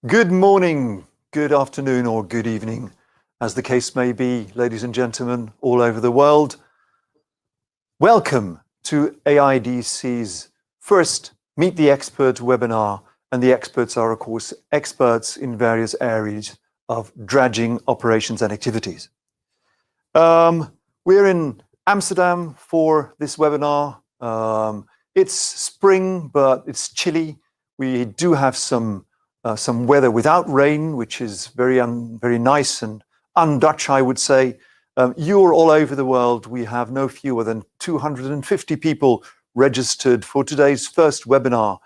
Good morning, good afternoon, or good evening, as the case may be, ladies and gentlemen, all over the world. Welcome to IADC's first Meet the Expert webinar, and the experts are, of course, experts in various areas of dredging operations and activities. We're in Amsterdam for this webinar. It's spring, but it's chilly. We do have some weather without rain, which is very nice and un-Dutch, I would say. You're all over the world. We have no fewer than 250 people registered for today's first webinar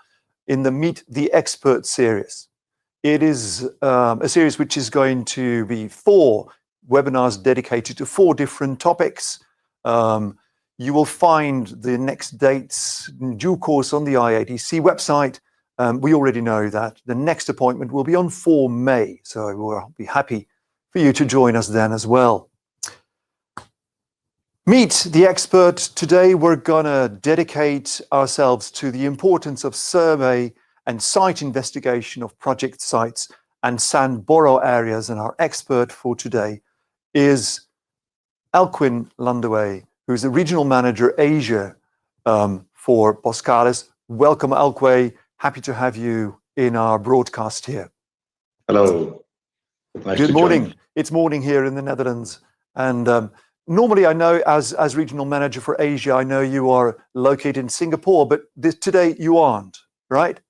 in the Meet the Expert series. It is a series which is going to be 4 webinars dedicated to 4 different topics. You will find the next dates in due course on the IADC website. We already know that the next appointment will be on 4 May, so we'll be happy for you to join us then as well. Meet the Expert. Today we're gonna dedicate ourselves to the importance of survey and site investigation of project sites and sand borrow areas, and our expert for today is Alkwin Landewee, who's the Regional Manager Asia for Boskalis. Welcome, Alkwin. Happy to have you in our broadcast here. Hello. Nice Good to morning. join. It's morning here in the Netherlands. And normally I know as Regional Manager for Asia, I know you are located in Singapore, but today you aren't, right?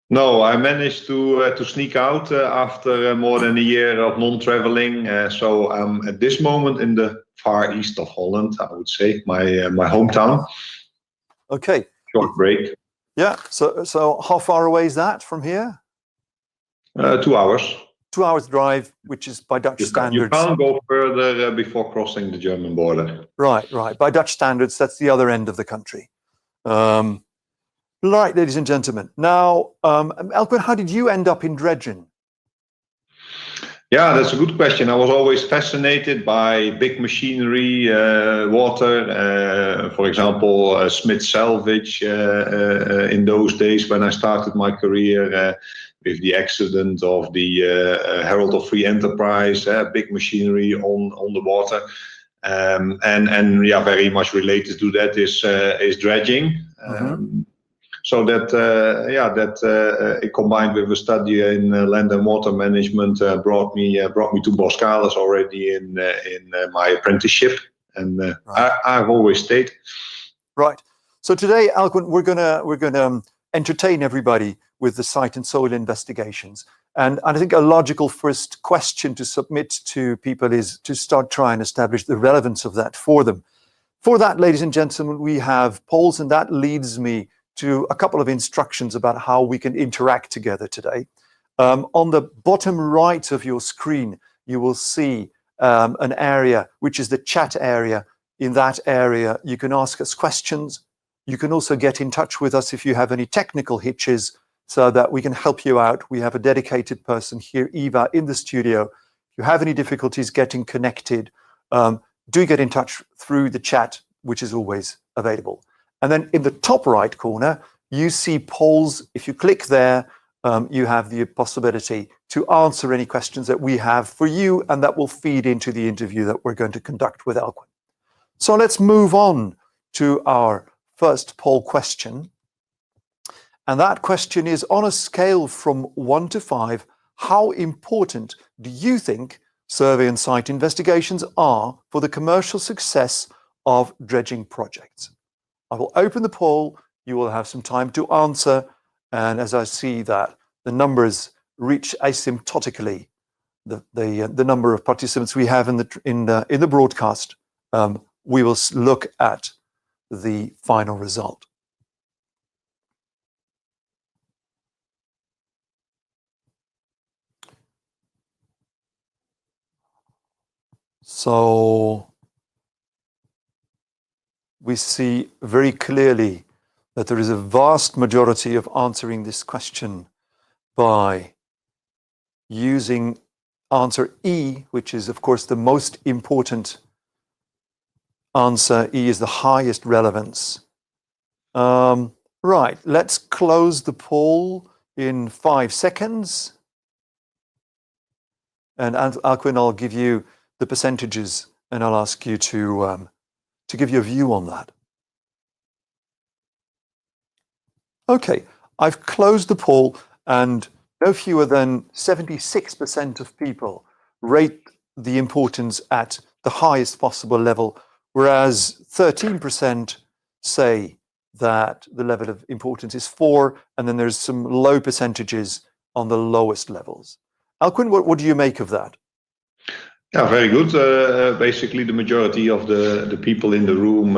No, I managed to sneak out after more than a year of non-traveling. So I'm at this moment in the far east of Holland, I would say, my hometown. Okay. Short break. Yeah. So how far away is that from here? 2 hours. 2 hours drive, which is by Dutch standards. You can't go further before crossing the German border. Right. By Dutch standards, that's the other end of the country. Right, ladies and gentlemen. Now, Alkwin, how did you end up in dredging? Yeah, that's a good question. I was always fascinated by big machinery, water, for example, Smith Salvage in those days when I started my career with the accident of the Herald of Free Enterprise, big machinery on the water. And yeah, very much related to that is dredging. So that combined with a study in land and water management brought me to Boskalis already in my apprenticeship, and right. I've always stayed. Right. So today, Alkwin, we're gonna entertain everybody with the site and soil investigations, and I think a logical first question to submit to people is to start trying to establish the relevance of that for them. For that, ladies and gentlemen, we have polls, and that leads me to a couple of instructions about how we can interact together today. On the bottom right of your screen, you will see an area, which is the chat area. In that area, you can ask us questions. You can also get in touch with us if you have any technical hitches so that we can help you out. We have a dedicated person here, Eva, in the studio. If you have any difficulties getting connected, do get in touch through the chat, which is always available. And then in the top right corner, you see polls. If you click there, you have the possibility to answer any questions that we have for you, and that will feed into the interview that we're going to conduct with Alkwin. So let's move on to our first poll question. And that question is, on a scale from 1 to 5, how important do you think survey and site investigations are for the commercial success of dredging projects? I will open the poll. You will have some time to answer. And as I see that the numbers reach asymptotically the number of participants we have in the broadcast, we will look at the final result. So we see very clearly that there is a vast majority of answering this question by using answer E, which is, of course, the most important answer. E is the highest relevance. Right, let's close the poll in 5 seconds. And Alkwin, I'll give you the percentages, and I'll ask you to give your view on that. Okay, I've closed the poll, and no fewer than 76% of people rate the importance at the highest possible level, whereas 13% say that the level of importance is 4, and then there's some low percentages on the lowest levels. Alkwin, what do you make of that? Yeah, very good. Basically, the majority of the people in the room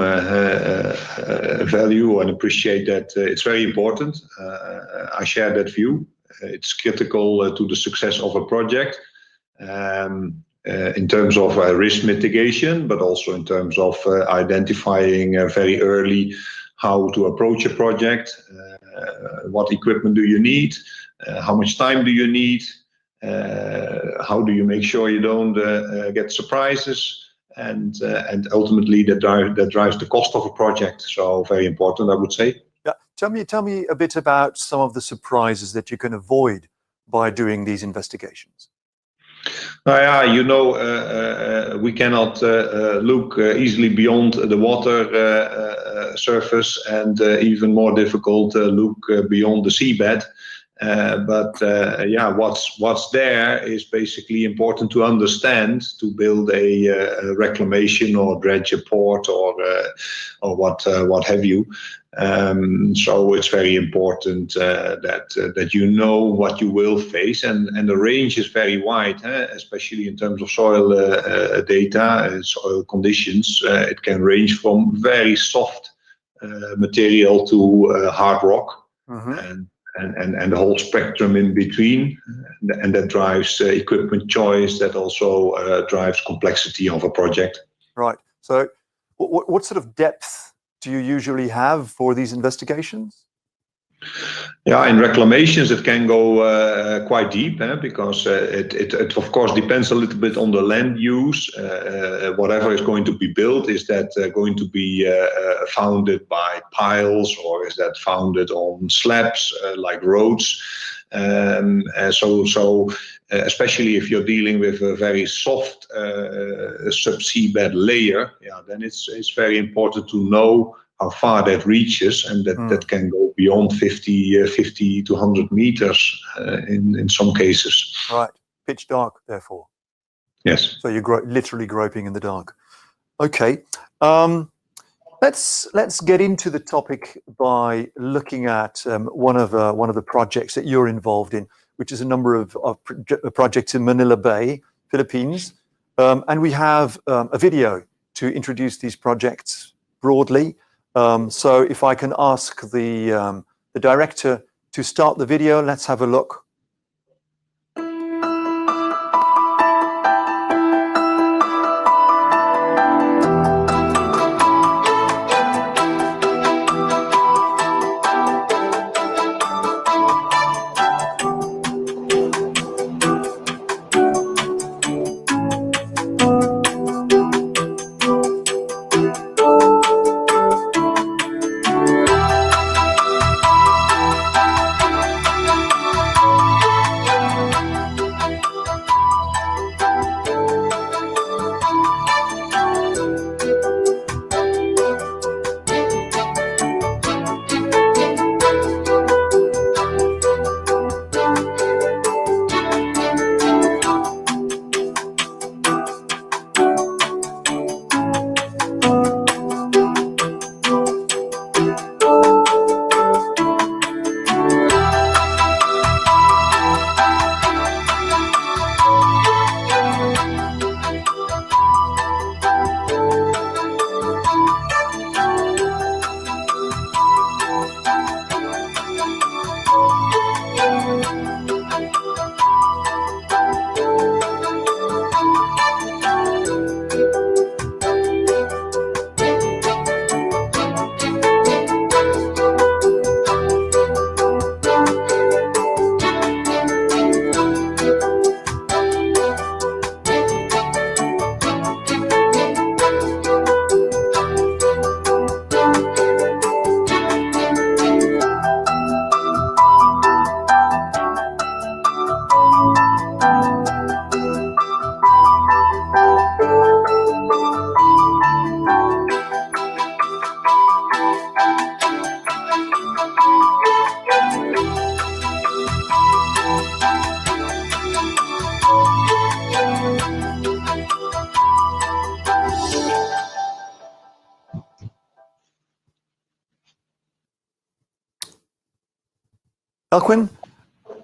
value and appreciate that it's very important. I share that view. It's critical to the success of a project in terms of risk mitigation, but also in terms of identifying very early how to approach a project, what equipment do you need, how much time do you need, how do you make sure you don't get surprises, and ultimately that drives the cost of a project. So very important, I would say. Yeah, tell me a bit about some of the surprises that you can avoid by doing these investigations. Yeah, we cannot look easily beyond the water surface, and even more difficult look beyond the seabed. But what's there is basically important to understand to build a reclamation or dredge a port or what have you. So it's very important that you know what you will face, and the range is very wide, especially in terms of soil data and soil conditions. It can range from very soft material to hard rock. Mm-hmm. And the whole spectrum in between, and that drives equipment choice, that also drives complexity of a project. Right. So what sort of depth do you usually have for these investigations? Yeah, in reclamations it can go quite deep, because it of course depends a little bit on the land use. Whatever is going to be built, is that going to be founded by piles, or is that founded on slabs like roads? So especially if you're dealing with a very soft subseabed layer, then it's very important to know how far that reaches, and that can go beyond 50 to 100 meters in some cases. Right, pitch dark, therefore. Yes. So you're literally groping in the dark. Okay, let's get into the topic by looking at one of the projects that you're involved in, which is a number of projects in Manila Bay, Philippines, and we have a video to introduce these projects broadly. So if I can ask the director to start the video, let's have a look. Alkwin,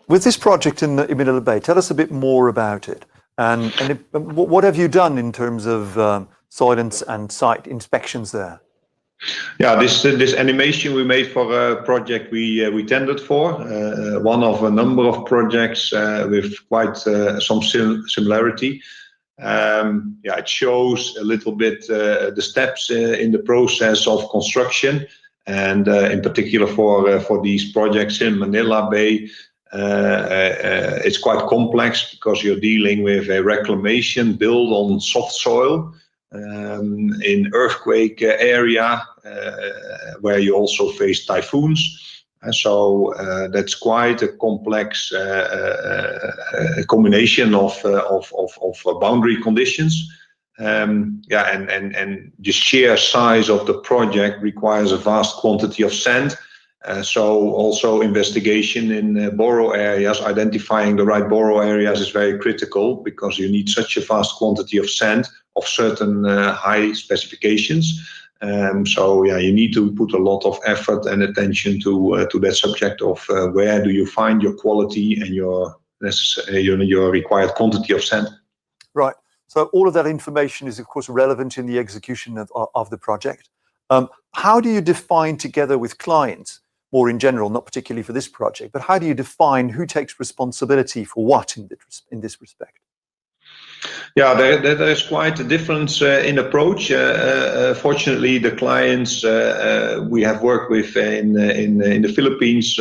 with this project in Manila Bay, tell us a bit more about it. And what have you done in terms of soil and site inspections there? Yeah, this animation we made for a project we tendered for, one of a number of projects with quite some similarity. Yeah, it shows a little bit the steps in the process of construction, and in particular for these projects in Manila Bay, it's quite complex because you're dealing with a reclamation built on soft soil in earthquake area where you also face typhoons. So that's quite a complex combination of boundary conditions. Yeah, and the sheer size of the project requires a vast quantity of sand. So also investigation in borrow areas, identifying the right borrow areas is very critical because you need such a vast quantity of sand of certain high specifications. So yeah, you need to put a lot of effort and attention to that subject of where do you find your quality and your required quantity of sand. Right. So all of that information is, of course, relevant in the execution of the project. How do you define together with clients, more in general, not particularly for this project, but how do you define who takes responsibility for what in this respect? Yeah, there is quite a difference in approach. Fortunately, the clients we have worked with in the Philippines,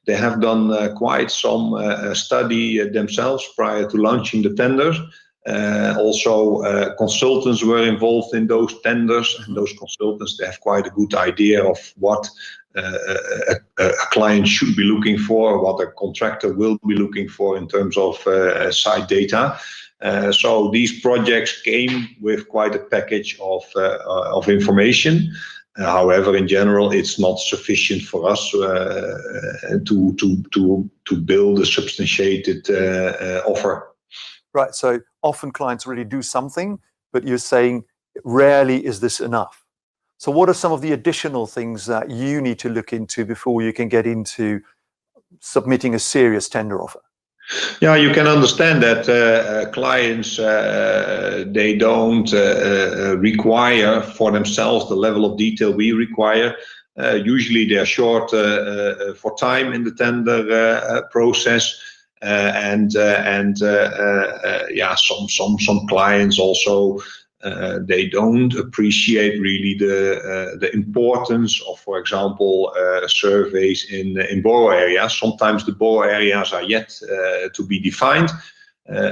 they have done quite some study themselves prior to launching the tender. Also, consultants were involved in those tenders, and those consultants, they have quite a good idea of what a client should be looking for, what a contractor will be looking for in terms of site data. So these projects came with quite a package of information. However, in general, it's not sufficient for us to build a substantiated offer. Right. So often clients really do something, but you're saying rarely is this enough. So what are some of the additional things that you need to look into before you can get into submitting a serious tender offer? Yeah, you can understand that clients, they don't require for themselves the level of detail we require. Usually they're short for time in the tender process. Yeah, some clients also they don't appreciate really the importance of, for example, surveys in borrow areas. Sometimes the borrow areas are yet to be defined.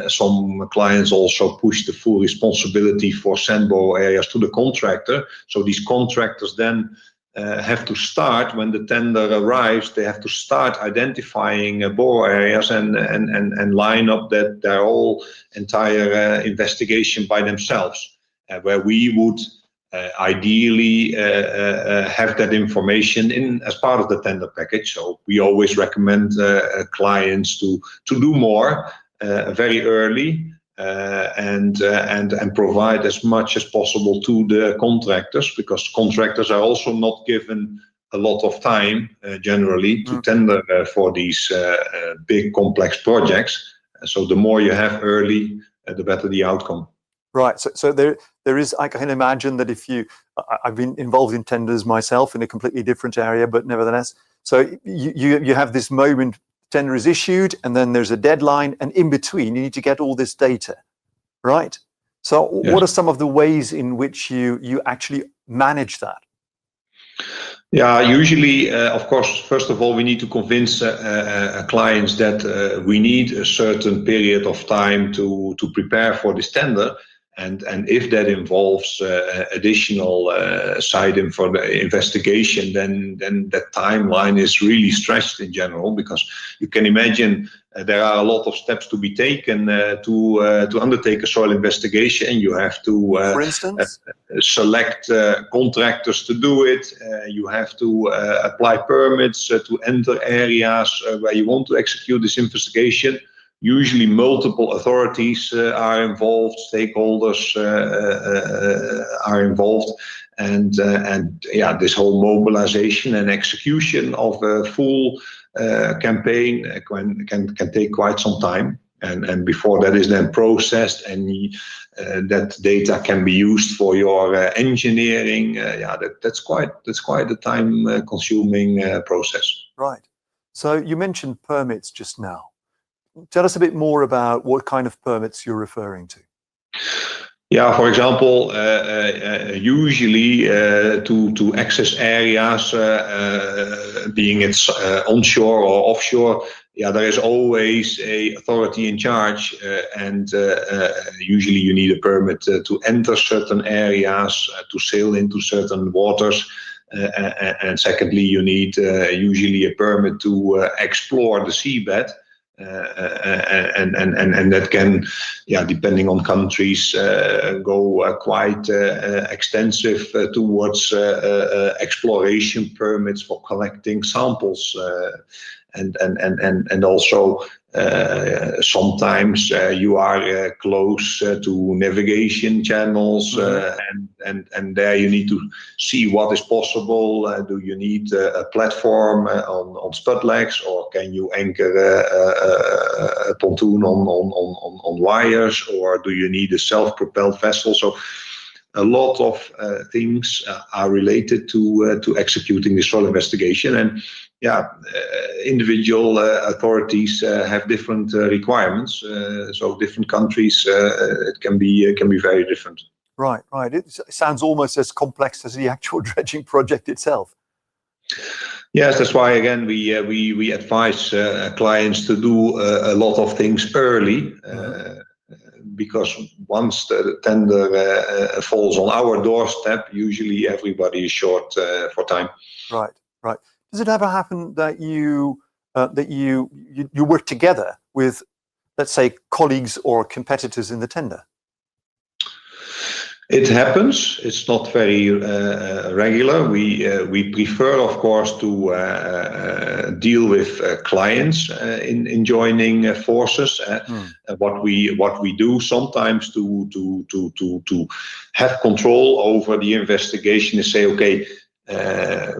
Some clients also push the full responsibility for sand borrow areas to the contractor. So these contractors then have to start, when the tender arrives, they have to start identifying borrow areas and line up their whole entire investigation by themselves. Where we would ideally have that information in as part of the tender package. So we always recommend clients to do more very early and provide as much as possible to the contractors, because contractors are also not given a lot of time generally to tender for these big complex projects. So the more you have early, the better the outcome. Right. So there is, I can imagine that I've been involved in tenders myself in a completely different area, but nevertheless, so you have this moment, tender is issued, and then there's a deadline, and in between you need to get all this data, right? So yes. What are some of the ways in which you actually manage that? Yeah, usually, of course, first of all, we need to convince clients that we need a certain period of time to prepare for this tender. And if that involves additional site investigation, then that timeline is really stretched in general, because you can imagine there are a lot of steps to be taken to undertake a soil investigation. You have to, for instance, select contractors to do it. You have to apply permits to enter areas where you want to execute this investigation. Usually multiple authorities are involved, stakeholders are involved, and yeah, this whole mobilization and execution of a full campaign can take quite some time. And before that is then processed and that data can be used for your engineering, that's quite a time-consuming process. Right. So you mentioned permits just now. Tell us a bit more about what kind of permits you're referring to. Yeah, for example, usually to access areas, being it's onshore or offshore, there is always a authority in charge, and usually you need a permit to enter certain areas, to sail into certain waters, and secondly, you need usually a permit to explore the seabed. And that can, depending on countries, go quite extensive towards exploration permits for collecting samples, and also sometimes you are close to navigation channels, and there you need to see what is possible. Do you need a platform on spud legs, or can you anchor a pontoon on wires, or do you need a self-propelled vessel? So a lot of things are related to executing the soil investigation, and individual authorities have different requirements. So different countries, it can be very different. Right. It sounds almost as complex as the actual dredging project itself. Yes, that's why again we advise clients to do a lot of things early. Because once the tender falls on our doorstep, usually everybody is short for time. Right. Does it ever happen that you work together with, let's say, colleagues or competitors in the tender? It happens. It's not very regular. We prefer, of course, to deal with clients in joining forces. What we do sometimes to have control over the investigation is say, okay,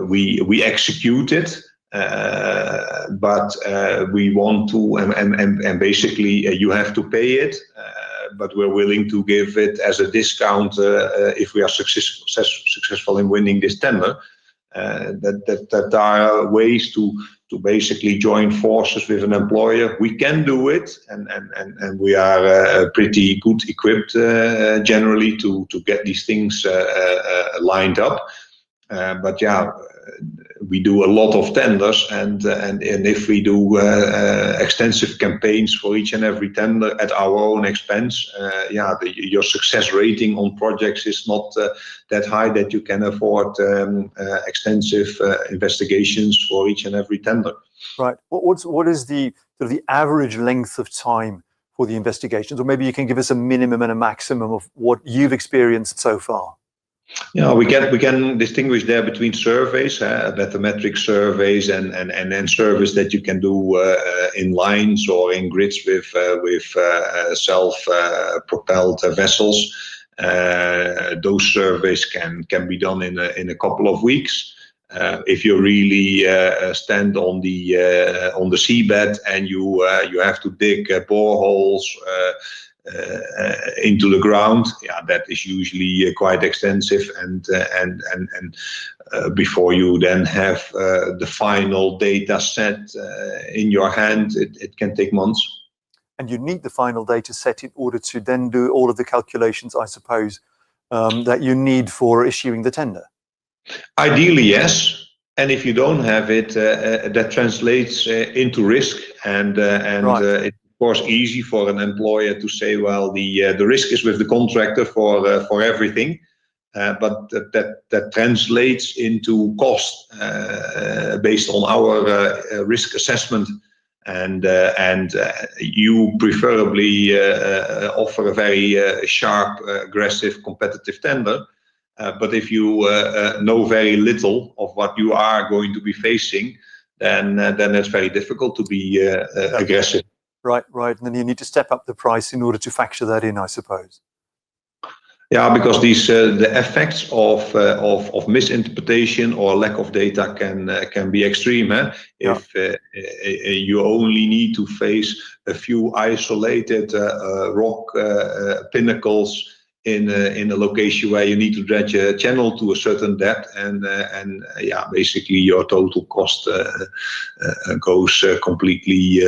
we execute it, but we want to, and basically you have to pay it. But we're willing to give it as a discount if we are successful in winning this tender. That are ways to basically join forces with an employer. We can do it, and we are pretty good equipped generally to get these things lined up. But we do a lot of tenders, and if we do extensive campaigns for each and every tender at our own expense, your success rating on projects is not that high that you can afford extensive investigations for each and every tender. Right. What is the sort of the average length of time for the investigations, or maybe you can give us a minimum and a maximum of what you've experienced so far? We can distinguish there between surveys, bathymetric surveys, and then surveys that you can do in lines or in grids with self-propelled vessels. Those surveys can be done in a couple of weeks. If you really stand on the seabed and you have to dig boreholes into the ground, that is usually quite extensive, and before you then have the final data set in your hand, it can take months. And you need the final data set in order to then do all of the calculations, I suppose, that you need for issuing the tender. Ideally, yes. And if you don't have it, that translates into risk, and right. It's of course easy for an employer to say, well, the risk is with the contractor for everything, but that translates into cost based on our risk assessment, and you preferably offer a very sharp, aggressive, competitive tender. But if you know very little of what you are going to be facing, then it's very difficult to be aggressive. Right. And then you need to step up the price in order to factor that in, I suppose. Yeah, because these the effects of misinterpretation or lack of data can be extreme. If you only need to face a few isolated rock pinnacles in a location where you need to dredge a channel to a certain depth, and yeah, basically your total cost goes completely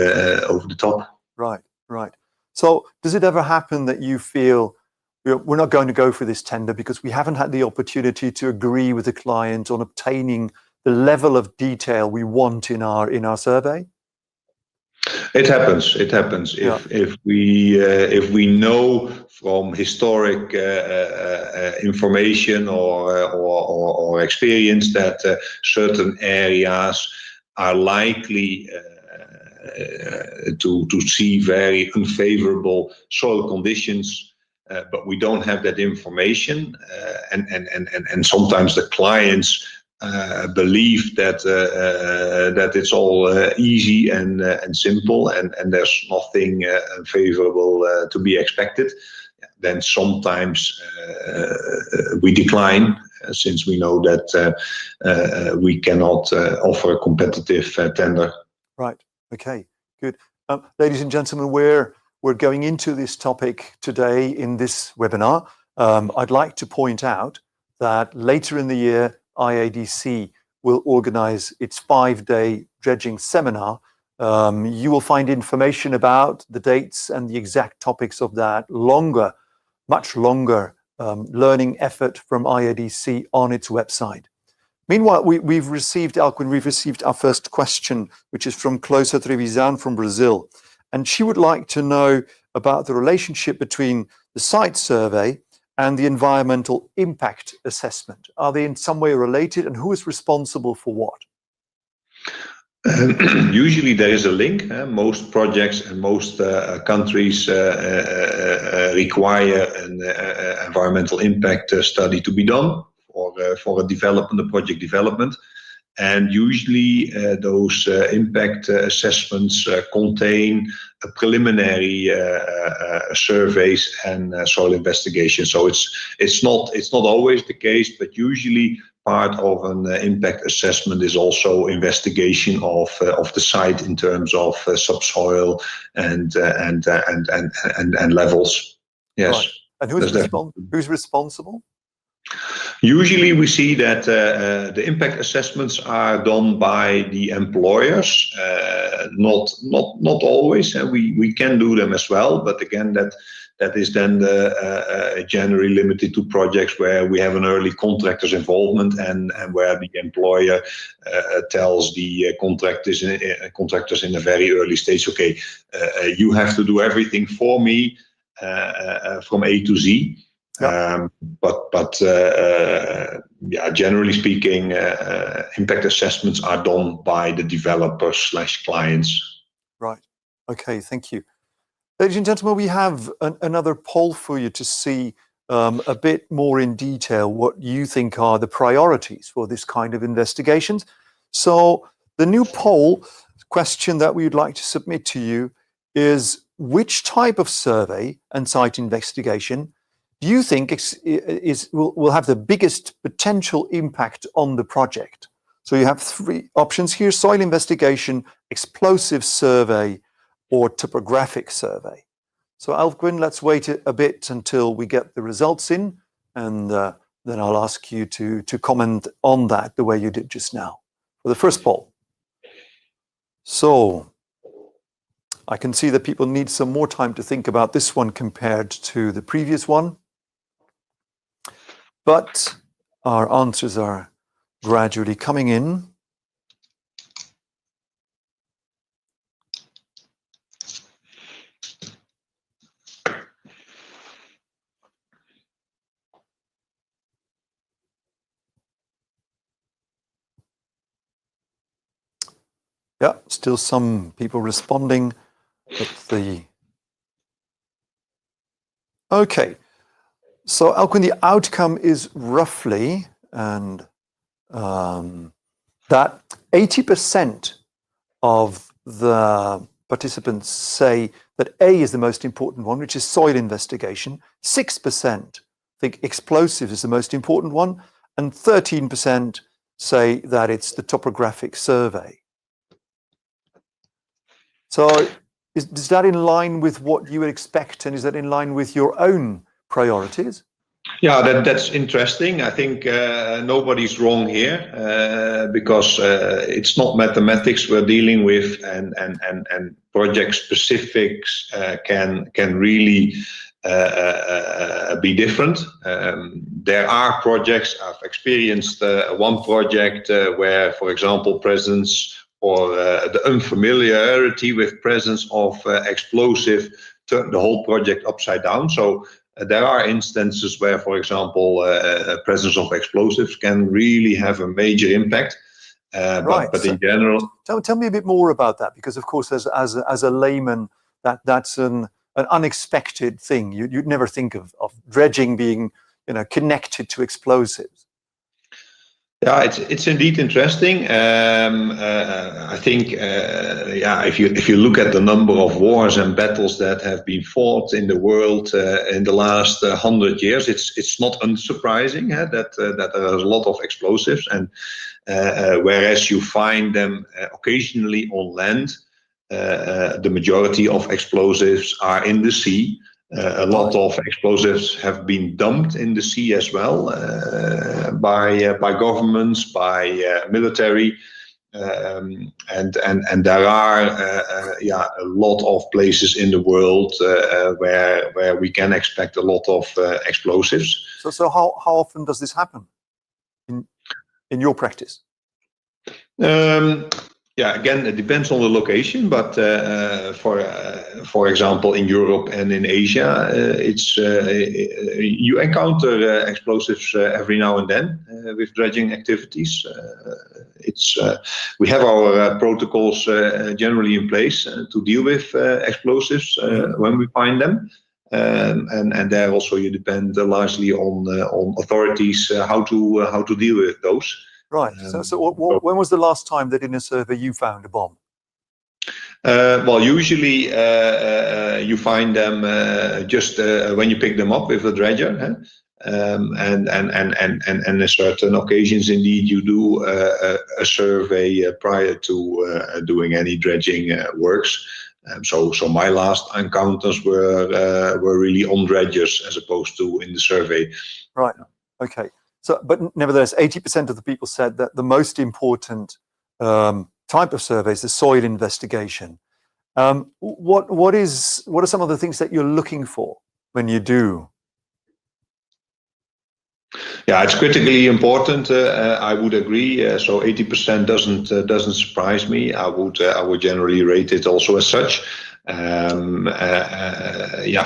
over the top. Right, right. So does it ever happen that you feel, we're not going to go for this tender because we haven't had the opportunity to agree with the client on obtaining the level of detail we want in our survey? It happens. It happens. Yeah. If we know from historic information or experience that certain areas are likely to see very unfavorable soil conditions, but we don't have that information, and sometimes the clients believe that that it's all easy and simple, and there's nothing unfavorable to be expected. Then sometimes we decline, since we know that we cannot offer a competitive tender. Right. Okay. Good. Ladies and gentlemen, we're going into this topic today in this webinar. I'd like to point out that later in the year, IADC will organize its 5-day dredging seminar. You will find information about the dates and the exact topics of that much longer learning effort from IADC on its website. Meanwhile, we've received, Alkwin, we've received our first question, which is from Closa Trevisan from Brazil. And she would like to know about the relationship between the site survey and the environmental impact assessment. Are they in some way related, and who is responsible for what? Usually there is a link. Most projects and most countries require an environmental impact study to be done for a development, a project development. And usually those impact assessments contain a preliminary surveys and soil investigation. So it's not always the case, but usually part of an impact assessment is also investigation of the site in terms of subsoil and levels. Yes. Right. And who's responsible? Usually we see that the impact assessments are done by the employers, not always. We can do them as well, but again, that is then generally limited to projects where we have an early contractors involvement, and where the employer tells the contractors in a very early stage, okay, you have to do everything for me from A to Z. Yeah. But yeah, generally speaking, impact assessments are done by the developers/clients. Right. Okay. Thank you. Ladies and gentlemen, we have another poll for you to see a bit more in detail what you think are the priorities for this kind of investigations. So the new poll question that we would like to submit to you is, which type of survey and site investigation do you think will have the biggest potential impact on the project? So you have 3 options here: soil investigation, explosive survey, or topographic survey. So Alkwin, let's wait a bit until we get the results in, and then I'll ask you to comment on that the way you did just now for the first poll. So I can see that people need some more time to think about this one compared to the previous one. But our answers are gradually coming in. Yeah, still some people responding, but okay. So Alkwin, the outcome is roughly, and that 80% of the participants say that A is the most important one, which is soil investigation. 6% think explosives is the most important one, and 13% say that it's the topographic survey. So is that in line with what you would expect, and is that in line with your own priorities? Yeah, that's interesting. I think nobody's wrong here because it's not mathematics we're dealing with, and project specifics can really be different. There are projects, I've experienced one project where, for example, presence or the unfamiliarity with presence of explosive turned the whole project upside down. So there are instances where, for example, presence of explosives can really have a major impact. Right. But in general, tell me a bit more about that, because of course, as a layman, that's an unexpected thing. You'd never think of dredging being, connected to explosives. Yeah, it's indeed interesting. I think, if you look at the number of wars and battles that have been fought in the world in the last 100 years, it's not unsurprising that there are a lot of explosives, and whereas you find them occasionally on land, the majority of explosives are in the sea. A lot of explosives have been dumped in the sea as well by governments, by military, and there are a lot of places in the world where we can expect a lot of explosives. So how often does this happen in your practice? Again, it depends on the location, but for example, in Europe and in Asia, you encounter explosives every now and then with dredging activities. We have our protocols generally in place to deal with explosives when we find them. And there also you depend largely on authorities how to deal with those. Right. So when was the last time that in a survey you found a bomb? Well, usually you find them just when you pick them up with a dredger, and in certain occasions, indeed, you do a survey prior to doing any dredging works. So my last encounters were really on dredgers as opposed to in the survey. Right. Okay. So, but nevertheless, 80% of the people said that the most important type of survey is the soil investigation. What are some of the things that you're looking for when you do? Yeah, it's critically important. I would agree. So 80% doesn't surprise me. I would generally rate it also as such.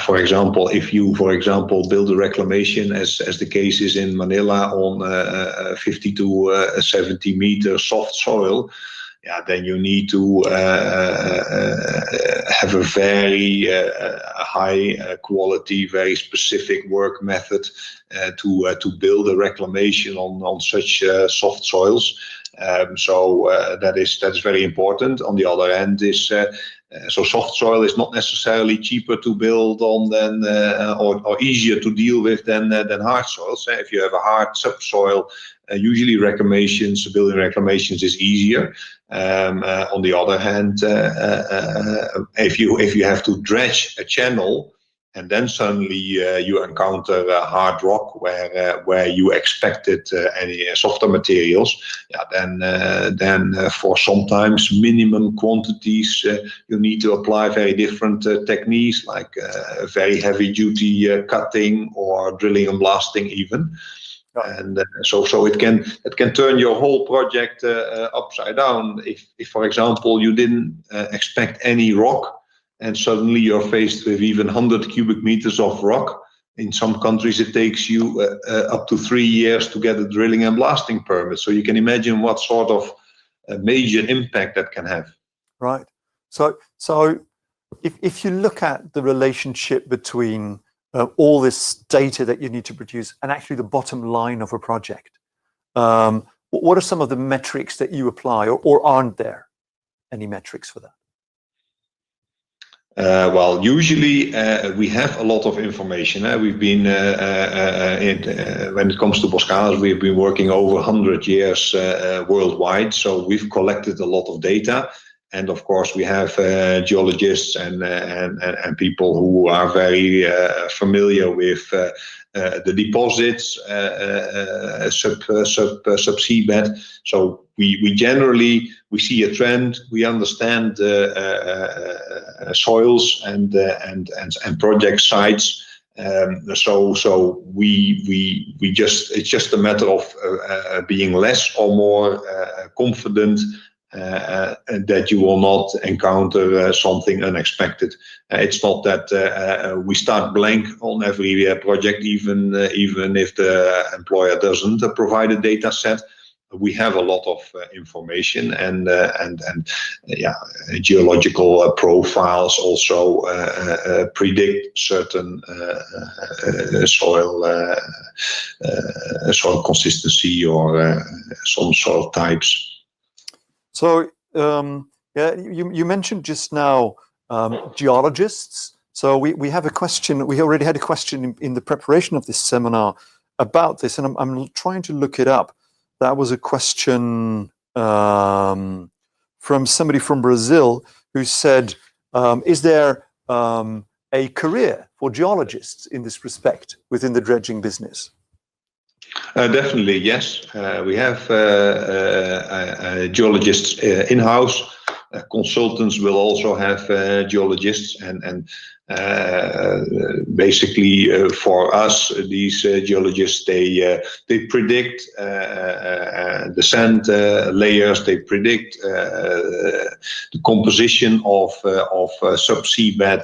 For example, if you, build a reclamation, as the case is in Manila, on 50 to 70 meter soft soil, then you need to have a very high quality, very specific work method to build a reclamation on such soft soils. So that is very important. On the other hand, is so soft soil is not necessarily cheaper to build on than or easier to deal with than hard soils. If you have a hard subsoil, usually building reclamations is easier. On the other hand, if you have to dredge a channel, and then suddenly you encounter hard rock where you expected any softer materials, then for sometimes minimum quantities you need to apply very different techniques, like very heavy duty cutting or drilling and blasting even. And so it can turn your whole project upside down if, for example, you didn't expect any rock, and suddenly you're faced with even 100 cubic meters of rock. In some countries, it takes you up to 3 years to get a drilling and blasting permit. So you can imagine what sort of major impact that can have. Right. So if you look at the relationship between all this data that you need to produce and actually the bottom line of a project, what are some of the metrics that you apply, or aren't there any metrics for that? Well, usually we have a lot of information. We've been, when it comes to Boskalis, we've been working over 100 years worldwide, so we've collected a lot of data. And of course, we have geologists and people who are very familiar with the deposits, subsea bed. So we generally see a trend. We understand soils and project sites. So we just, it's just a matter of being less or more confident that you will not encounter something unexpected. It's not that we start blank on every project, even if the employer doesn't provide a data set. We have a lot of information and geological profiles also predict certain soil consistency or some soil types. So, you mentioned just now geologists. So we have a question. We already had a question in the preparation of this seminar about this, and I'm trying to look it up. That was a question from somebody from Brazil who said, "Is there a career for geologists in this respect within the dredging business?" Definitely, yes. We have geologists in-house. Consultants will also have geologists, and basically for us, these geologists they predict the sand layers. They predict the composition of subsea bed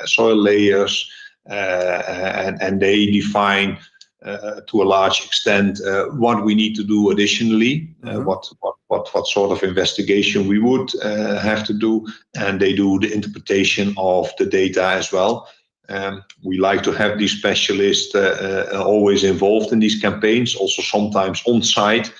soil layers, and they define. To a large extent, what we need to do additionally, what sort of investigation we would have to do, and they do the interpretation of the data as well. We like to have these specialists always involved in these campaigns, also sometimes on site,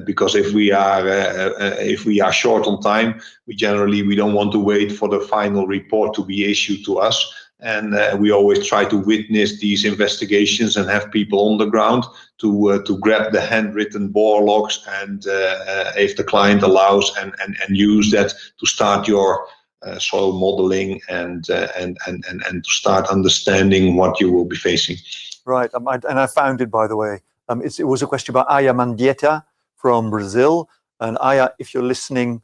because if we are short on time, we don't want to wait for the final report to be issued to us. And we always try to witness these investigations and have people on the ground to grab the handwritten bore logs and if the client allows and use that to start your soil modeling and to start understanding what you will be facing. Right, and I found it, by the way. It was a question about Aya Mandieta from Brazil, and Aya, if you're listening,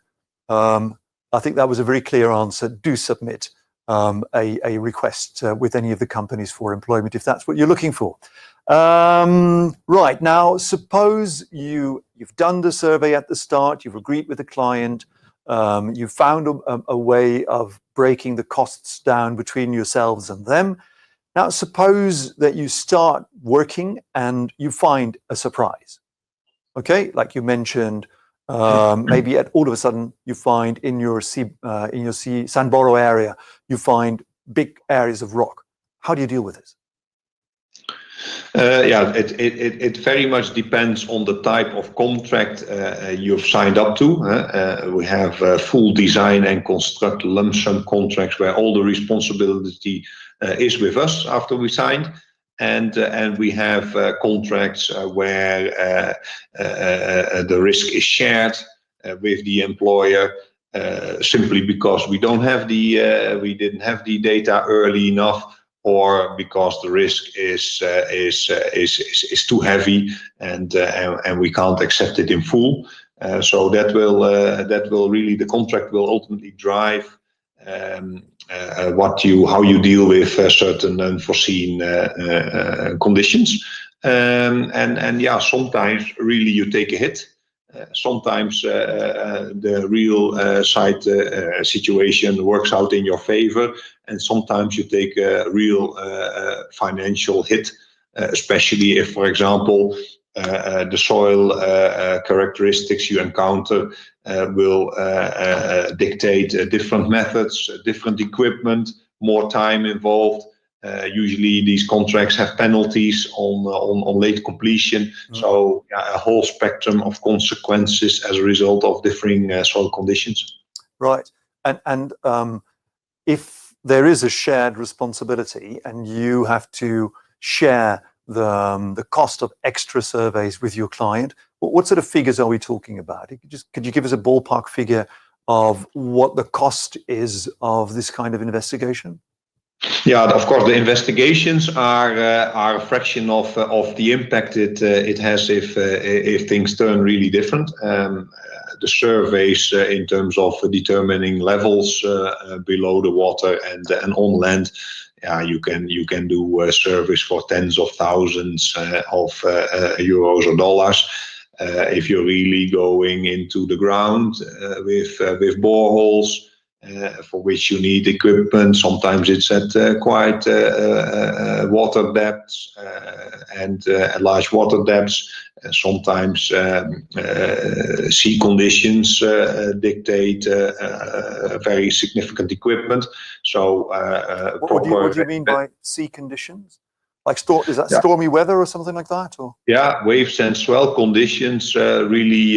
I think that was a very clear answer. Do submit a request with any of the companies for employment if that's what you're looking for. Right, now suppose you've done the survey at the start, you've agreed with the client, you've found a way of breaking the costs down between yourselves and them. Now suppose that you start working and you find a surprise. Okay, like you mentioned, maybe all of a sudden you find in your Sandboro area, you find big areas of rock. How do you deal with this? It very much depends on the type of contract you've signed up to. We have full design and construct lump sum contracts where all the responsibility is with us after we signed. And we have contracts where the risk is shared with the employer, simply because we didn't have the data early enough, or because the risk is too heavy and we can't accept it in full. So that will really, the contract will ultimately drive how you deal with certain unforeseen conditions, and sometimes really you take a hit. Sometimes the real site situation works out in your favor, and sometimes you take a real financial hit, especially if, for example, the soil characteristics you encounter will dictate different methods, different equipment, more time involved. Usually these contracts have penalties on late completion. So a whole spectrum of consequences as a result of differing soil conditions. Right. And if there is a shared responsibility and you have to share the cost of extra surveys with your client, what sort of figures are we talking about? Could you give us a ballpark figure of what the cost is of this kind of investigation? Yeah, of course, the investigations are a fraction of the impact it has if things turn really different. The surveys in terms of determining levels below the water and on land, yeah, you can do surveys for tens of thousands of euros or dollars. If you're really going into the ground with boreholes, for which you need equipment. Sometimes it's at quite water depths and large water depths. Sometimes sea conditions dictate very significant equipment. So, what do you mean by sea conditions? Like is that Yeah. stormy weather or something like that? Or Yeah, waves and swell conditions really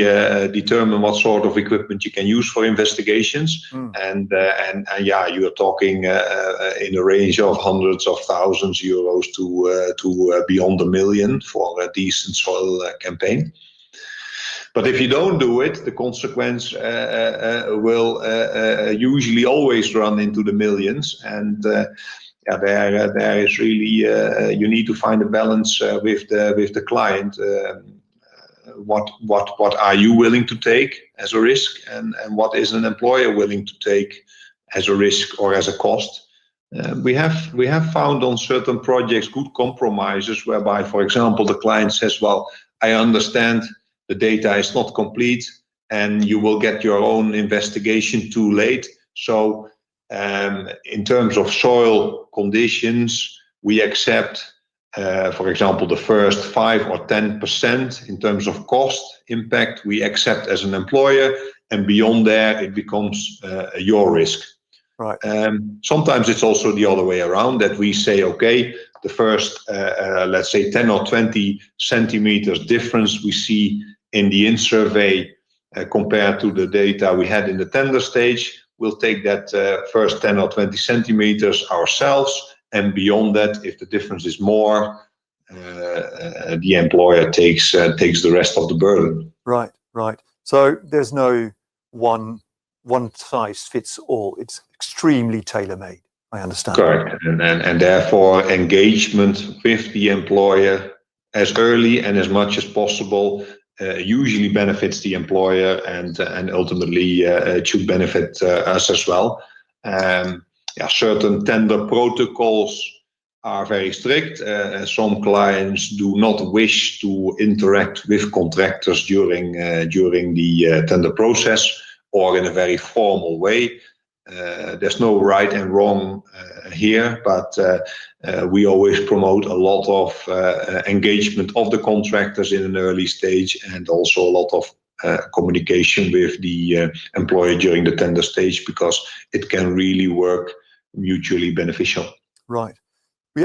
determine what sort of equipment you can use for investigations. And yeah, you are talking in a range of hundreds of thousands euros to beyond $1 million for a decent soil campaign. But if you don't do it, the consequence will usually always run into the millions. And yeah, there is really you need to find a balance with the client. What are you willing to take as a risk, and what is an employer willing to take as a risk or as a cost? We have found on certain projects good compromises whereby, for example, the client says, "Well, I understand the data is not complete, and you will get your own investigation too late. So in terms of soil conditions, we accept, for example, the first 5 or 10% in terms of cost impact, we accept as an employer, and beyond there, it becomes your risk." Right. Sometimes it's also the other way around, that we say, okay, the first, let's say 10 or 20 centimeters difference we see in the in-survey compared to the data we had in the tender stage, we'll take that first 10 or 20 centimeters ourselves, and beyond that, if the difference is more, the employer takes the rest of the burden. Right, right. So there's no one size fits all. It's extremely tailor-made, I understand. Correct, and therefore engagement with the employer as early and as much as possible usually benefits the employer, and ultimately it should benefit us as well. Yeah, certain tender protocols are very strict. Some clients do not wish to interact with contractors during the tender process or in a very formal way. There's no right and wrong here, but we always promote a lot of engagement of the contractors in an early stage, and also a lot of communication with the employer during the tender stage, because it can really work mutually beneficial. Right.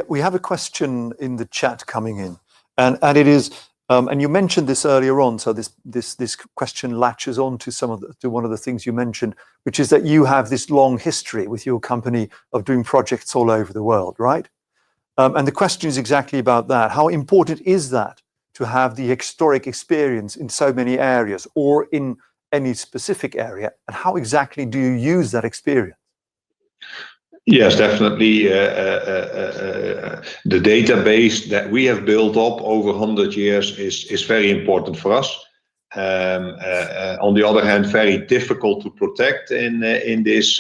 We have a question in the chat coming in, and it is, and you mentioned this earlier on. So this question latches on to one of the things you mentioned, which is that you have this long history with your company of doing projects all over the world, right? And the question is exactly about that. How important is that to have the historic experience in so many areas, or in any specific area, and how exactly do you use that experience? Yes, definitely. The database that we have built up over 100 years is very important for us. On the other hand, very difficult to protect in this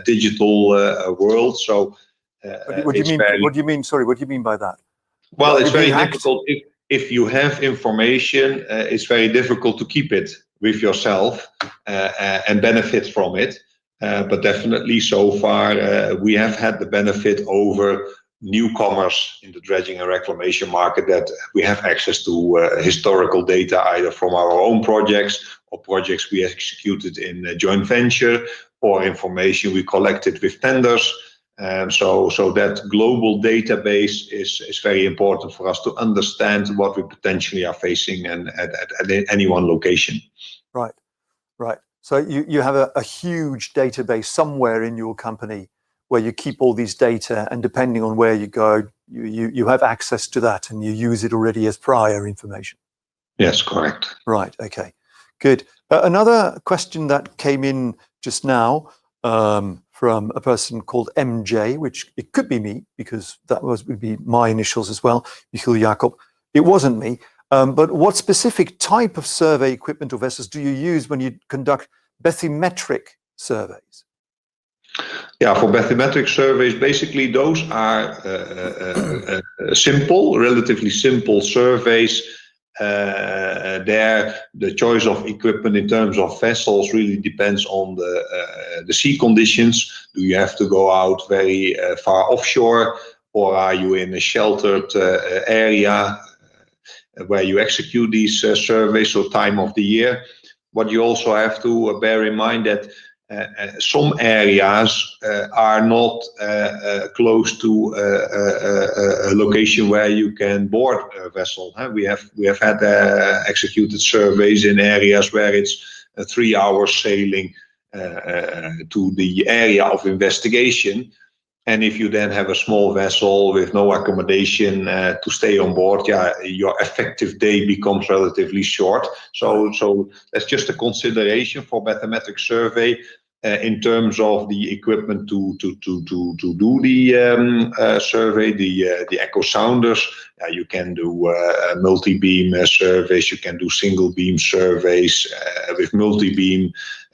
digital world. So, What do you mean? Sorry, what do you mean by that? Well, it's very difficult. If you have information, it's very difficult to keep it with yourself and benefit from it. But definitely so far, we have had the benefit over newcomers in the dredging and reclamation market, that we have access to historical data, either from our own projects or projects we executed in a joint venture, or information we collected with tenders. So that global database is very important for us to understand what we potentially are facing and at any one location. Right, right. So you have a huge database somewhere in your company where you keep all these data, and depending on where you go, you have access to that and you use it already as prior information. Yes, correct. Right, okay, good. Another question that came in just now from a person called MJ, which it could be me, because that would be my initials as well, Michiel Jacob. It wasn't me. But what specific type of survey equipment or vessels do you use when you conduct bathymetric surveys? Yeah, for bathymetric surveys, basically those are relatively simple surveys. There, the choice of equipment in terms of vessels really depends on the sea conditions. Do you have to go out very far offshore, or are you in a sheltered area where you execute these surveys, so time of the year? What you also have to bear in mind that some areas are not close to a location where you can board a vessel. We have had executed surveys in areas where it's 3 hours sailing to the area of investigation. And if you then have a small vessel with no accommodation to stay on board, your effective day becomes relatively short. So that's just a consideration for bathymetric survey in terms of the equipment to do the survey, the echo sounders. You can do multi-beam surveys. You can do single beam surveys. With multi-beam,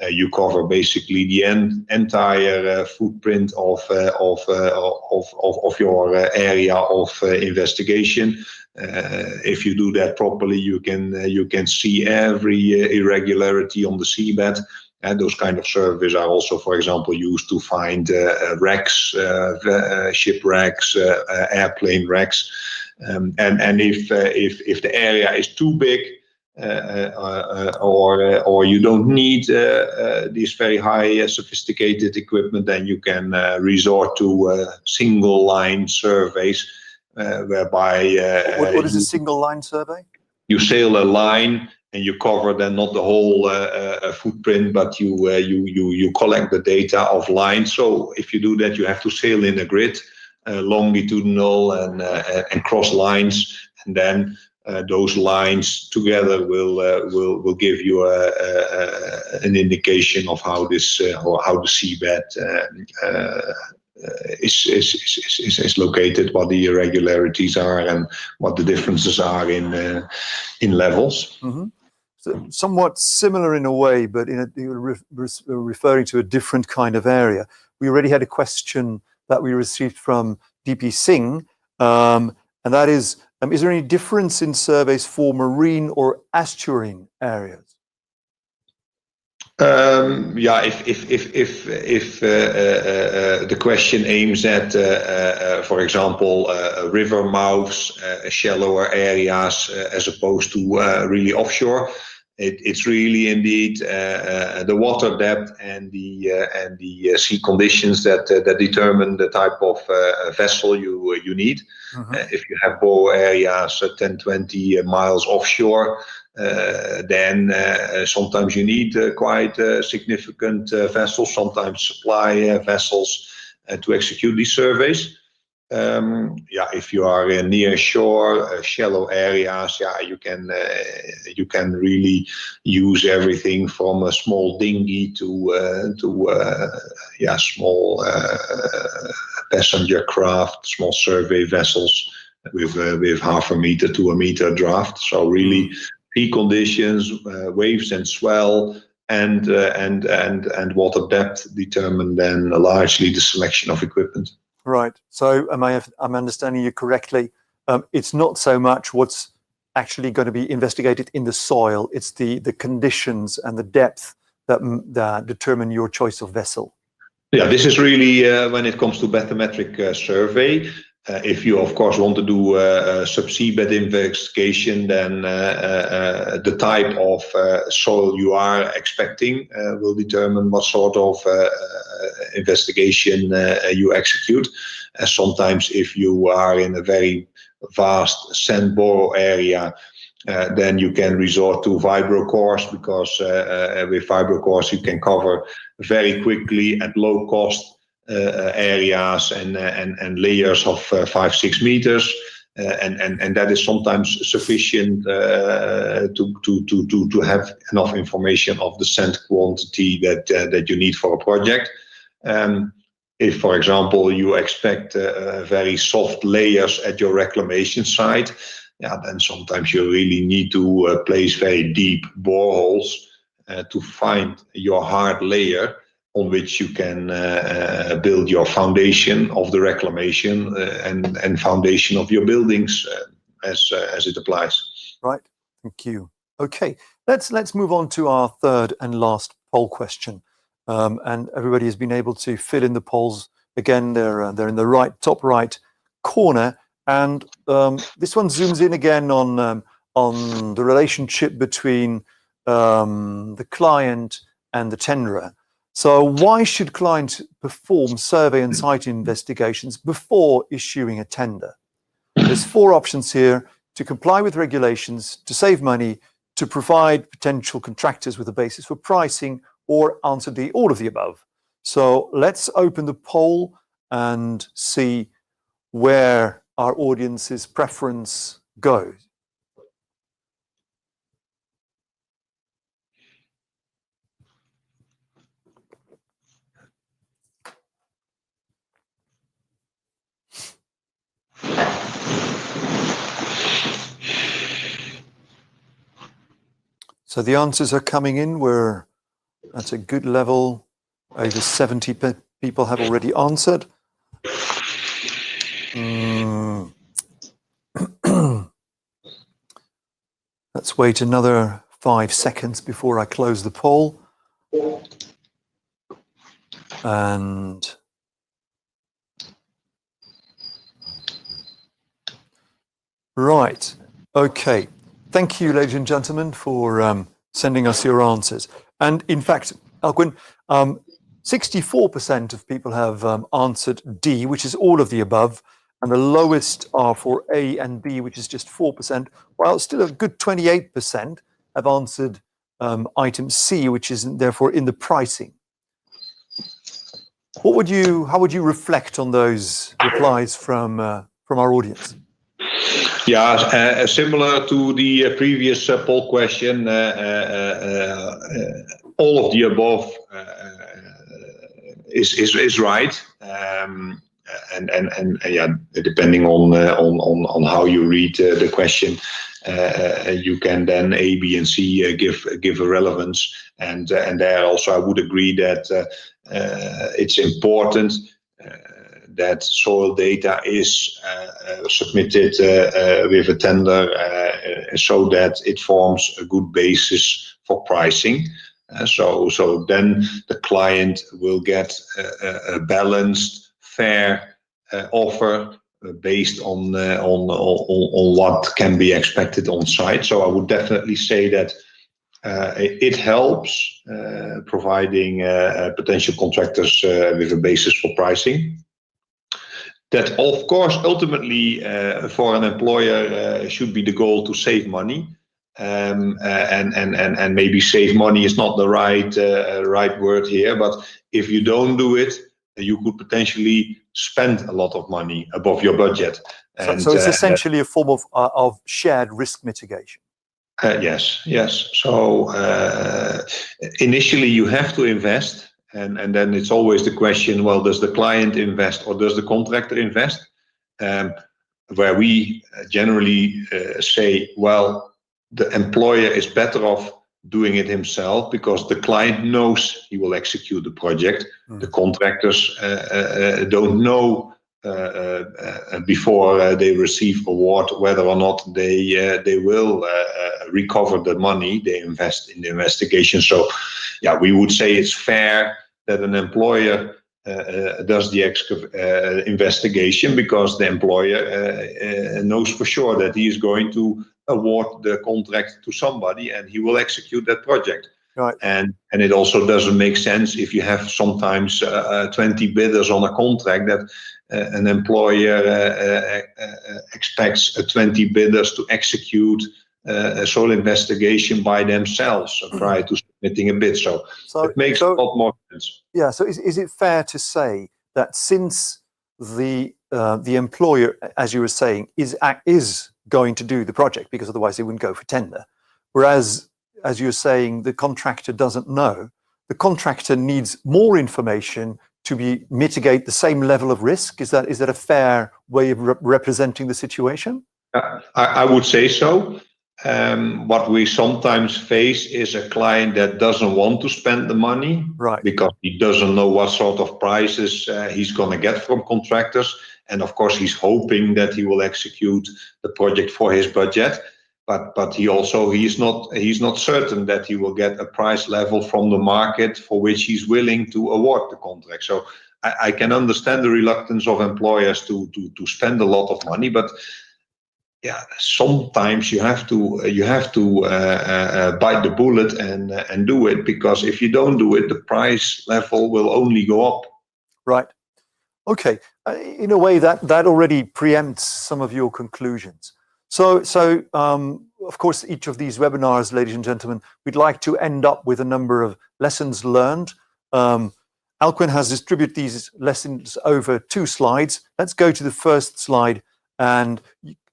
you cover basically the entire footprint of your area of investigation. If you do that properly, you can see every irregularity on the seabed. And those kind of surveys are also, for example, used to find wrecks, shipwrecks, airplane wrecks. And if the area is too big, or you don't need these very high sophisticated equipment, then you can resort to single line surveys, whereby what is a single line survey? You sail a line and you cover then not the whole footprint, but you collect the data of lines. So if you do that, you have to sail in a grid, longitudinal and cross lines, and then those lines together will give you an indication of how this or how the seabed is located, what the irregularities are, and what the differences are in levels. Mm-hmm. So somewhat similar in a way, but referring to a different kind of area. We already had a question that we received from DP Singh, and that is there any difference in surveys for marine or estuarine areas? If the question aims at, for example, river mouths, shallower areas, as opposed to really offshore, it's really indeed the water depth and the sea conditions that determine the type of vessel you need. Mm-hmm. If you have bow areas 10-20 miles offshore, then sometimes you need quite significant vessels, sometimes supply vessels to execute these surveys. If you are near shore, shallow areas, you can really use everything from a small dinghy to small passenger craft, small survey vessels with half a meter to a meter draft. So really, sea conditions, waves and swell, and water depth determine then largely the selection of equipment. Right. So I'm understanding you correctly. It's not so much what's actually going to be investigated in the soil. It's the conditions and the depth that determine your choice of vessel. Yeah, this is really when it comes to bathymetric survey. If you, of course, want to do a subsea bed investigation, then the type of soil you are expecting will determine what sort of investigation you execute. Sometimes if you are in a very vast sand borrow area, then you can resort to vibrocores, because with vibrocores you can cover very quickly at low cost areas and layers of 5-6 meters, and that is sometimes sufficient to have enough information of the sand quantity that you need for a project. If, for example, you expect very soft layers at your reclamation site, then sometimes you really need to place very deep boreholes to find your hard layer on which you can build your foundation of the reclamation and foundation of your buildings as it applies. Right, thank you. Okay, let's move on to our third and last poll question. And everybody has been able to fill in the polls. Again, they're in the top right corner, and this one zooms in again on the relationship between the client and the tenderer. So why should clients perform survey and site investigations before issuing a tender? There's 4 options here: to comply with regulations, to save money, to provide potential contractors with a basis for pricing, or answer all of the above. So let's open the poll and see where our audience's preference goes. So the answers are coming in. That's a good level. Over 70 people have already answered. Let's wait another 5 seconds before I close the poll. And right, okay. Thank you, ladies and gentlemen, for sending us your answers. And in fact, Alkwin, 64% of people have answered D, which is all of the above, and the lowest are for A and B, which is just 4%, while still a good 28% have answered item C, which is therefore in the pricing. How would you reflect on those replies from our audience? Yeah, similar to the previous poll question, all of the above is right, and yeah, depending on how you read the question, you can then A, B, and C give a relevance, and there also I would agree that it's important that soil data is submitted with a tender so that it forms a good basis for pricing. So then the client will get a balanced, fair offer based on what can be expected on site. So I would definitely say that it helps providing potential contractors with a basis for pricing. That, of course, ultimately for an employer should be the goal to save money, and maybe save money is not the right word here. But if you don't do it, you could potentially spend a lot of money above your budget. So it's essentially a form of shared risk mitigation. Yes. So initially you have to invest. And then it's always the question, well, does the client invest or does the contractor invest? Where we generally say, well, the employer is better off doing it himself because the client knows he will execute the project. The contractors don't know before they receive award whether or not they will recover the money they invest in the investigation. So yeah, we would say it's fair that an employer does the investigation because the employer knows for sure that he is going to award the contract to somebody and he will execute that project. Right. And it also doesn't make sense if you have sometimes 20 bidders on a contract that an employer expects 20 bidders to execute soil investigation by themselves prior to submitting a bid. So it makes a lot more sense. Yeah. So is it fair to say that since the employer, as you were saying, is going to do the project, because otherwise they wouldn't go for tender, whereas, as you're saying, the contractor doesn't know, the contractor needs more information to mitigate the same level of risk? Is that a fair way of representing the situation? I would say so. What we sometimes face is a client that doesn't want to spend the money, right, because he doesn't know what sort of prices he's going to get from contractors. And of course, he's hoping that he will execute the project for his budget. But he's not certain that he will get a price level from the market for which he's willing to award the contract. So I can understand the reluctance of employers to spend a lot of money, but yeah, sometimes you have to bite the bullet and do it, because if you don't do it, the price level will only go up. Right. Okay. In a way, that already preempts some of your conclusions. So of course, each of these webinars, ladies and gentlemen, we'd like to end up with a number of lessons learned. Alkwin has distributed these lessons over 2 slides. Let's go to the first slide and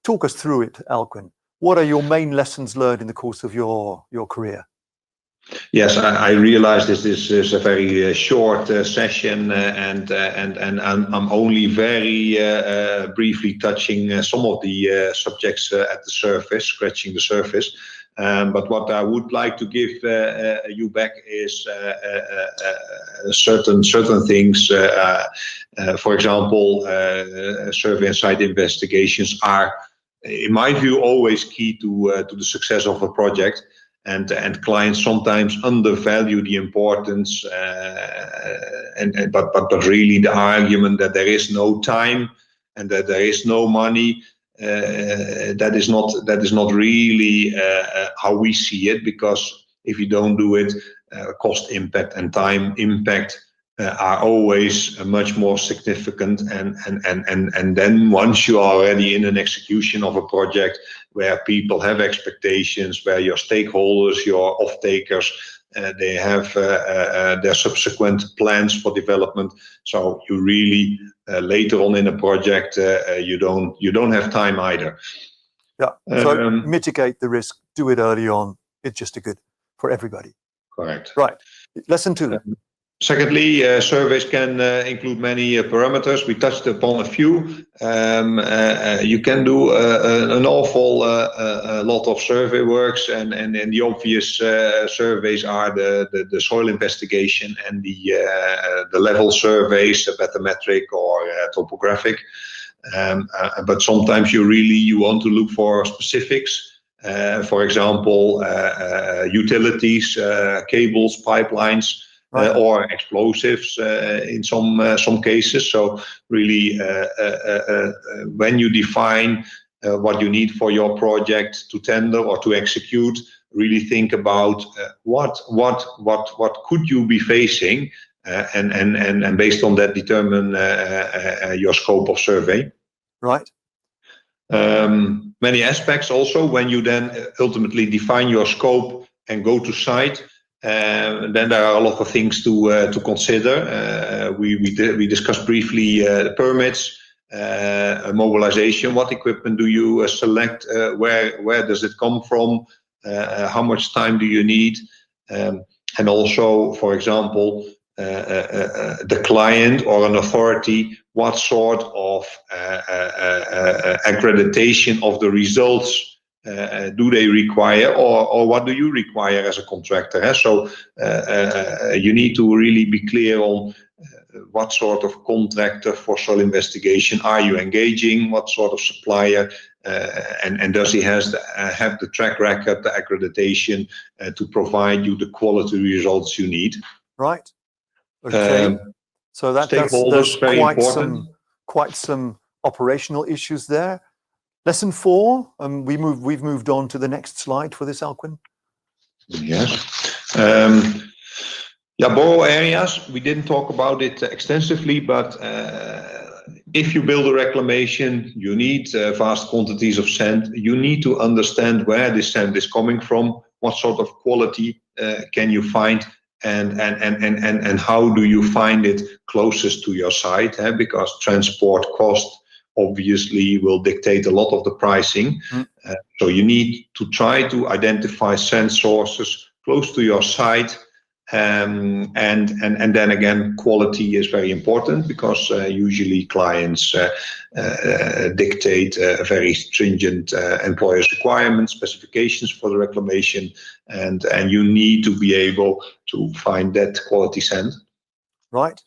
talk us through it, Alkwin. What are your main lessons learned in the course of your career? Yes, I realize this is a very short session, and I'm only very briefly touching some of the subjects at the surface, scratching the surface. But what I would like to give you back is certain things. For example, survey and site investigations are, in my view, always key to the success of a project. And clients sometimes undervalue the importance, but really the argument that there is no time and that there is no money, that is not really how we see it, because if you don't do it, cost impact and time impact are always much more significant, and then once you are already in an execution of a project where people have expectations, where your stakeholders, your off-takers, they have their subsequent plans for development. So you really later on in a project, you don't have time either. Yeah. So mitigate the risk, do it early on. It's just good for everybody. Correct. Right. Lesson 2. Secondly, surveys can include many parameters. We touched upon a few. You can do an awful lot of survey works, and the obvious surveys are the soil investigation and the level surveys, bathymetric or topographic. But sometimes you want to look for specifics. For example, utilities, cables, pipelines. Right. Or explosives in some cases. So really, when you define what you need for your project to tender or to execute, really think about what could you be facing, and based on that determine your scope of survey. Right. Many aspects also when you then ultimately define your scope and go to site. Then there are a lot of things to consider. We discussed briefly the permits, mobilization. What equipment do you select? Where does it come from? How much time do you need? And also, for example, the client or an authority, what sort of accreditation of the results do they require, or what do you require as a contractor? So you need to really be clear on what sort of contractor for soil investigation are you engaging, what sort of supplier, and does he have the track record, the accreditation to provide you the quality results you need. Right. Okay. So there's very important. Quite some operational issues there. Lesson 4, we've moved on to the next slide for this, Alkwin. Yes. Borrow areas, we didn't talk about it extensively, but if you build a reclamation, you need vast quantities of sand. You need to understand where this sand is coming from, what sort of quality can you find, and how do you find it closest to your site? Because transport cost obviously will dictate a lot of the pricing. So you need to try to identify sand sources close to your site. And then again, quality is very important because usually clients dictate very stringent employers' requirements, specifications for the reclamation, and you need to be able to find that quality sand. Right.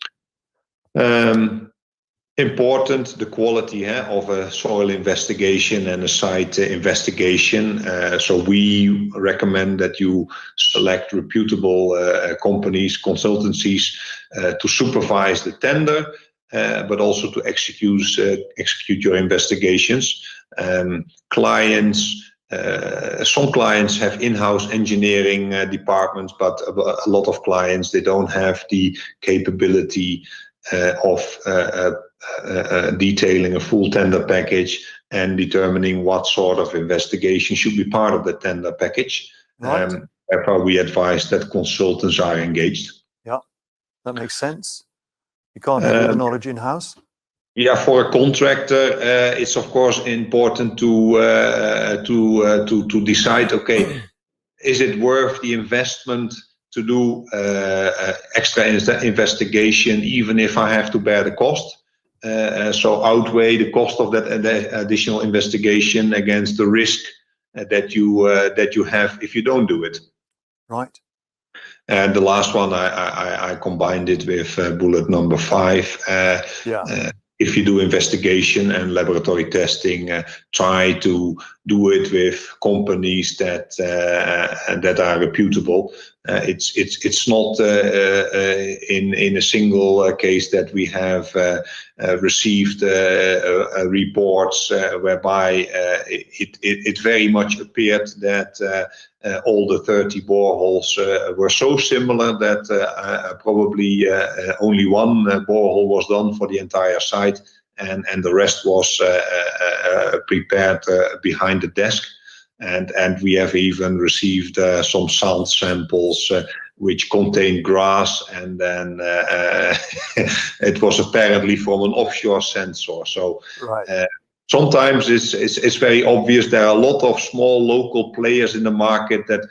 Important, the quality of a soil investigation and a site investigation. So we recommend that you select reputable companies, consultancies to supervise the tender, but also to execute your investigations. Some clients have in-house engineering departments, but a lot of clients, they don't have the capability of detailing a full tender package and determining what sort of investigation should be part of the tender package. Right. Therefore, we advise that consultants are engaged. Yeah, that makes sense. You can't have all the knowledge in-house. Yeah, for a contractor, it's of course important to decide. Okay, is it worth the investment to do extra investigation, even if I have to bear the cost? So outweigh the cost of that additional investigation against the risk that you have if you don't do it. Right. And the last one, I combined it with bullet number 5. If you do investigation and laboratory testing, try to do it with companies that are reputable. It's not in a single case that we have received reports whereby it very much appeared that all the 30 boreholes were so similar that probably only one borehole was done for the entire site, and the rest was prepared behind the desk. And we have even received some sand samples which contain grass, and then it was apparently from an offshore sensor. So sometimes it's very obvious. There are a lot of small local players in the market that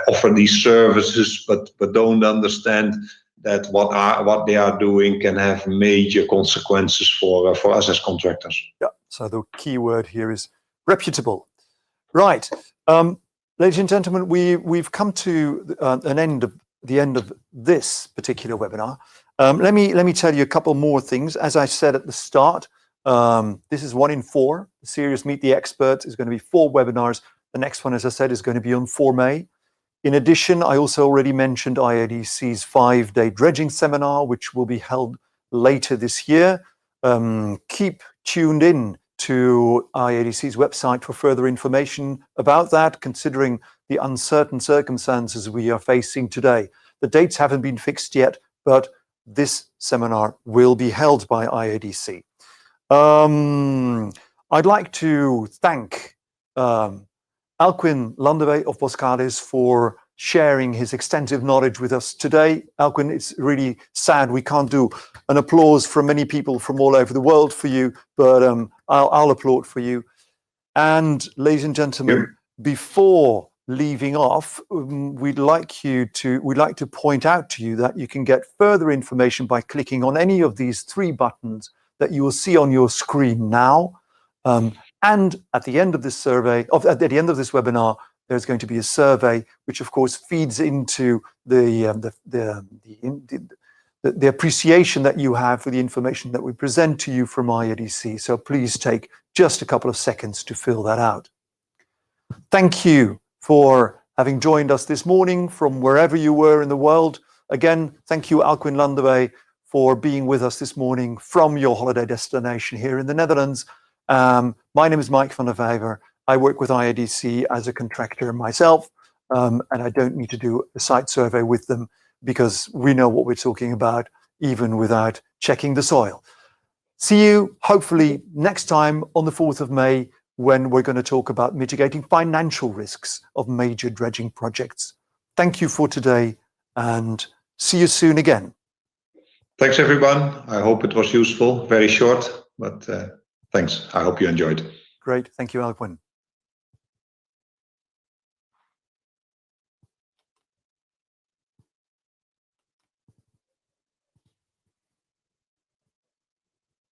offer these services, but don't understand that what they are doing can have major consequences for us as contractors. Yeah. So the key word here is reputable. Right. Ladies and gentlemen, we've come to the end of this particular webinar. Let me tell you a couple more things. As I said at the start, this is 1 in 4. The series Meet the Experts is going to be 4 webinars. The next one, as I said, is going to be on 4 May. In addition, I also already mentioned IADC's 5-day dredging seminar, which will be held later this year. Keep tuned in to IADC's website for further information about that, considering the uncertain circumstances we are facing today. The dates haven't been fixed yet, but this seminar will be held by IADC. I'd like to thank Alkwin Landewee of Boskalis for sharing his extensive knowledge with us today. Alkwin, it's really sad we can't do an applause from many people from all over the world for you, but I'll applaud for you. And ladies and gentlemen, before leaving off, we'd like to point out to you that you can get further information by clicking on any of these 3 buttons that you will see on your screen now. And at the end of this at the end of this webinar, there's going to be a survey, which of course feeds into the appreciation that you have for the information that we present to you from IADC. So please take just a couple of seconds to fill that out. Thank you for having joined us this morning from wherever you were in the world. Again, thank you, Alkwin Landewee, for being with us this morning from your holiday destination here in the Netherlands. My name is Mike van der Vijver. I work with IADC as a contractor myself, and I don't need to do a site survey with them because we know what we're talking about, even without checking the soil. See you hopefully next time on the 4th of May, when we're going to talk about mitigating financial risks of major dredging projects. Thank you for today, and see you soon again. Thanks, everyone. I hope it was useful. Very short, but thanks. I hope you enjoyed. Great. Thank you, Alkwin.